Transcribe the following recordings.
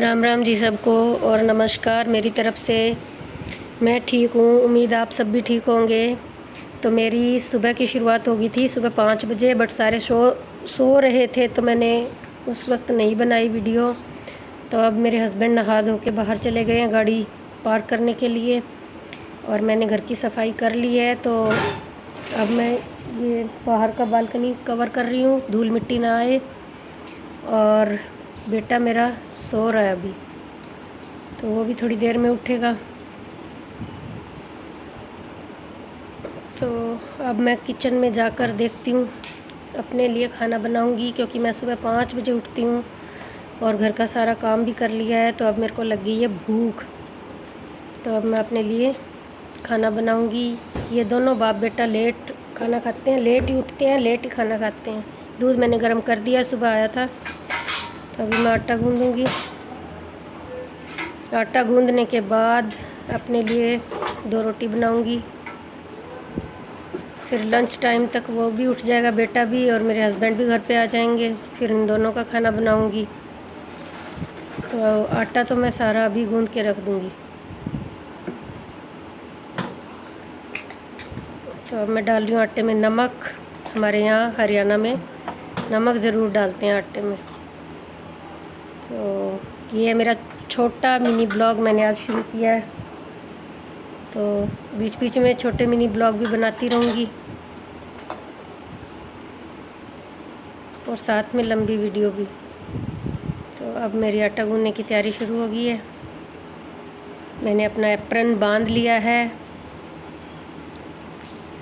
राम राम जी सबको और नमस्कार मेरी तरफ़ से। मैं ठीक हूँ, उम्मीद आप सब भी ठीक होंगे। तो मेरी सुबह की शुरुआत हो गई थी सुबह 5 बजे, बट सारे सो रहे थे तो मैंने उस वक्त नहीं बनाई वीडियो। तो अब मेरे हस्बैंड नहा धो के बाहर चले गए हैं गाड़ी पार्क करने के लिए, और मैंने घर की सफाई कर ली है। तो अब मैं ये बाहर का बालकनी कवर कर रही हूँ, धूल मिट्टी ना आए। और बेटा मेरा सो रहा है अभी, तो वो भी थोड़ी देर में उठेगा। तो अब मैं किचन में जाकर देखती हूँ, अपने लिए खाना बनाऊँगी, क्योंकि मैं सुबह 5 बजे उठती हूँ और घर का सारा काम भी कर लिया है। तो अब मेरे को लग गई है भूख, तो अब मैं अपने लिए खाना बनाऊँगी। ये दोनों बाप बेटा लेट खाना खाते हैं, लेट ही उठते हैं, लेट ही खाना खाते हैं। दूध मैंने गर्म कर दिया, सुबह आया था। तो अभी मैं आटा गूँधूँगी। आटा गूँधने के बाद अपने लिए 2 रोटी बनाऊँगी। फिर लंच टाइम तक वो भी उठ जाएगा, बेटा भी, और मेरे हस्बैंड भी घर पे आ जाएंगे। फिर इन दोनों का खाना बनाऊँगी। तो आटा तो मैं सारा अभी गूँध के रख दूँगी। तो अब मैं डाल रही हूँ आटे में नमक। हमारे यहाँ हरियाणा में नमक ज़रूर डालते हैं आटे में। तो ये मेरा छोटा मिनी ब्लॉग मैंने आज शुरू किया है, तो बीच बीच में छोटे मिनी ब्लॉग भी बनाती रहूँगी, और साथ में लंबी वीडियो भी। तो अब मेरी आटा गूँधने की तैयारी शुरू हो गई है। मैंने अपना एप्रन बांध लिया है,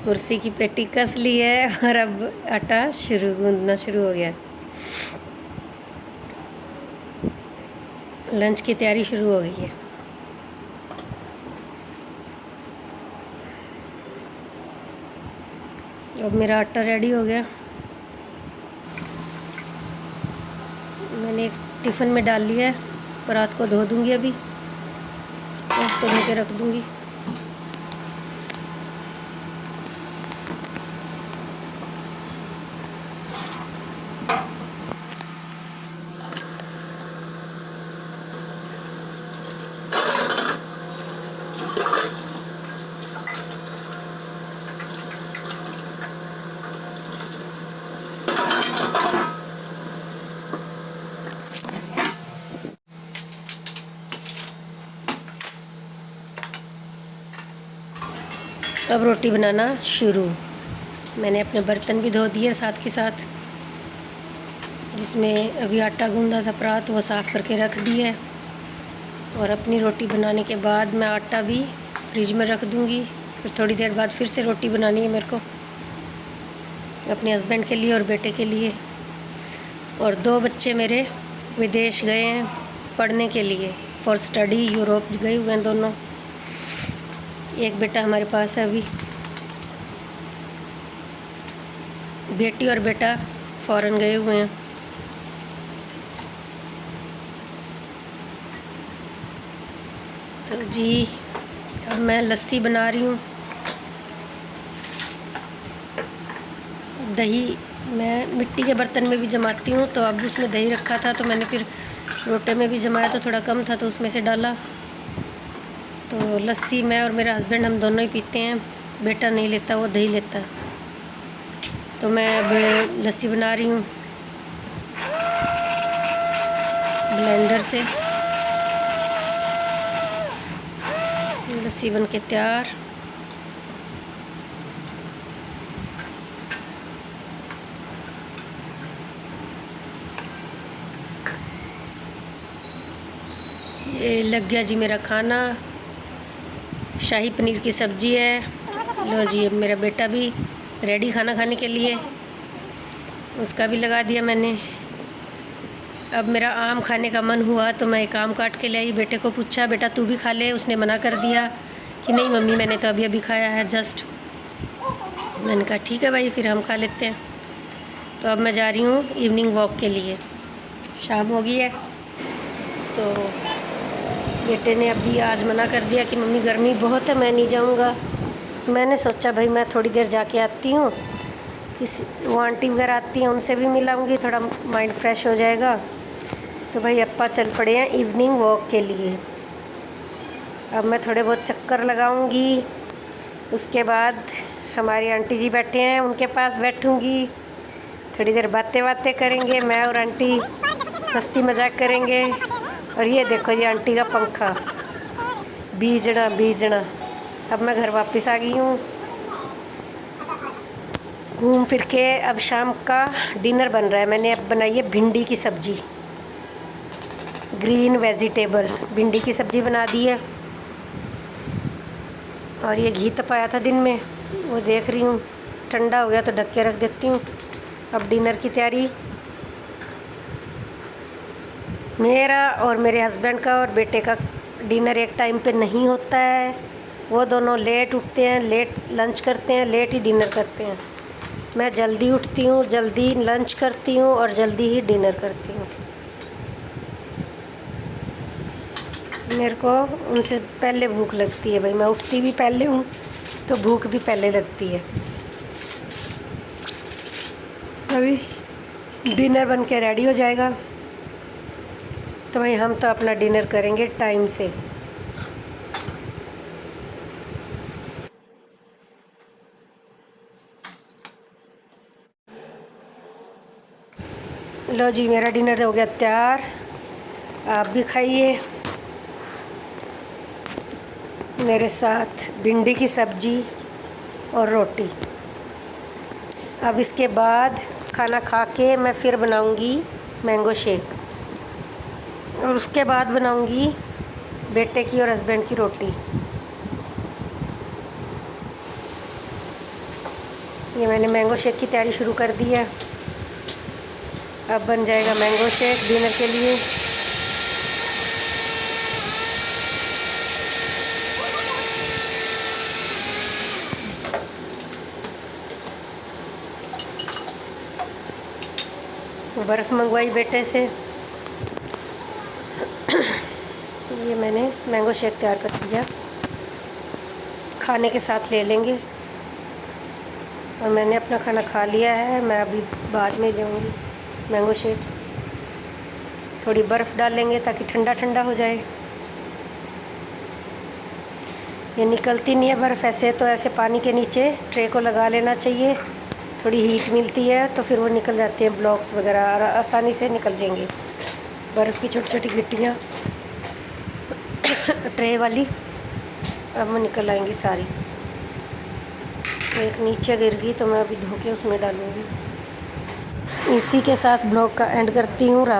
कुर्सी की पेटी कस ली है, और अब आटा गूँधना शुरू हो गया। लंच की तैयारी शुरू हो गई है। अब मेरा आटा रेडी हो गया। मैंने एक टिफ़िन में डाल लिया है, और रात को धो दूँगी। अभी उसको धो के रख दूँगी। अब रोटी बनाना शुरू। मैंने अपने बर्तन भी धो दिए साथ के साथ, जिसमें अभी आटा गूँधा था परात, वो साफ़ करके रख दी है। और अपनी रोटी बनाने के बाद मैं आटा भी फ्रिज में रख दूँगी। फिर थोड़ी देर बाद फिर से रोटी बनानी है मेरे को, अपने हस्बैंड के लिए और बेटे के लिए। और 2 बच्चे मेरे विदेश गए हैं पढ़ने के लिए, फॉर स्टडी। यूरोप गए हुए हैं दोनों। एक बेटा हमारे पास है अभी, बेटी और बेटा फॉरेन गए हुए हैं। तो जी अब मैं लस्सी बना रही हूँ। दही मैं मिट्टी के बर्तन में भी जमाती हूँ, तो अब उसमें दही रखा था, तो मैंने फिर लोटे में भी जमाया, तो थोड़ा कम था तो उसमें से डाला। तो लस्सी मैं और मेरा हस्बैंड हम दोनों ही पीते हैं। बेटा नहीं लेता, वो दही लेता। तो मैं अब लस्सी बना रही हूँ ब्लेंडर से। लस्सी बन के तैयार। ये लग गया जी मेरा खाना। शाही पनीर की सब्ज़ी है। लो जी, अब मेरा बेटा भी रेडी खाना खाने के लिए, उसका भी लगा दिया मैंने। अब मेरा आम खाने का मन हुआ, तो मैं एक आम काट के ले आई। बेटे को पूछा, बेटा तू भी खा ले? उसने मना कर दिया कि नहीं मम्मी, मैंने तो अभी अभी खाया है जस्ट। मैंने कहा ठीक है भाई, फिर हम खा लेते हैं। तो अब मैं जा रही हूँ इवनिंग वॉक के लिए। शाम हो गई है, तो बेटे ने अभी आज मना कर दिया कि मम्मी गर्मी बहुत है, मैं नहीं जाऊँगा। मैंने सोचा भाई मैं थोड़ी देर जाके आती हूँ, किसी वो आंटी वगैरह आती हैं, उनसे भी मिलाऊँगी, थोड़ा माइंड फ्रेश हो जाएगा। तो भाई अप्पा चल पड़े हैं इवनिंग वॉक के लिए। अब मैं थोड़े बहुत चक्कर लगाऊंगी, उसके बाद हमारी आंटी जी बैठे हैं उनके पास बैठूंगी, थोड़ी देर बातें करेंगे, मैं और आंटी मस्ती मजाक करेंगे। और ये देखो ये आंटी का पंखा बीजना। अब मैं घर वापस आ गई हूँ घूम फिर के। अब शाम का डिनर बन रहा है। मैंने अब बनाई है भिंडी की सब्ज़ी, ग्रीन वेजिटेबल भिंडी की सब्ज़ी बना दी है। और ये घी तपाया था दिन में, वो देख रही हूँ ठंडा हो गया तो ढक के रख देती हूँ। अब डिनर की तैयारी। मेरा और मेरे हस्बैंड का और बेटे का डिनर एक टाइम पे नहीं होता है। वो दोनों लेट उठते हैं, लेट लंच करते हैं, लेट ही डिनर करते हैं। मैं जल्दी उठती हूँ, जल्दी लंच करती हूँ और जल्दी ही डिनर करती हूँ। मेरे को उनसे पहले भूख लगती है भाई, मैं उठती भी पहले हूँ तो भूख भी पहले लगती है। अभी डिनर बन के रेडी हो जाएगा तो भाई हम तो अपना डिनर करेंगे टाइम से। लो जी मेरा डिनर हो गया तैयार, आप भी खाइए मेरे साथ भिंडी की सब्ज़ी और रोटी। अब इसके बाद खाना खा के मैं फिर बनाऊंगी मैंगो शेक और उसके बाद बनाऊंगी बेटे की और हस्बैंड की रोटी। ये मैंने मैंगो शेक की तैयारी शुरू कर दी है। अब बन जाएगा मैंगो शेक डिनर के लिए। बर्फ़ मंगवाई बेटे से। ये मैंने मैंगो शेक तैयार कर दिया, खाने के साथ ले लेंगे। और मैंने अपना खाना खा लिया है, मैं अभी बाद में लूँगी मैंगो शेक। थोड़ी बर्फ़ डालेंगे ताकि ठंडा ठंडा हो जाए। ये निकलती नहीं है बर्फ़ ऐसे, तो ऐसे पानी के नीचे ट्रे को लगा लेना चाहिए, थोड़ी हीट मिलती है तो फिर वो निकल जाती हैं ब्लॉक्स वगैरह और आसानी से निकल जाएंगे बर्फ़ की छोटी छोटी गिट्टियाँ ट्रे वाली। अब वो निकल आएंगी सारी। एक नीचे गिर गई तो मैं अभी धो के उसमें डालूँगी। इसी के साथ ब्लॉग का एंड करती हूँ। राम।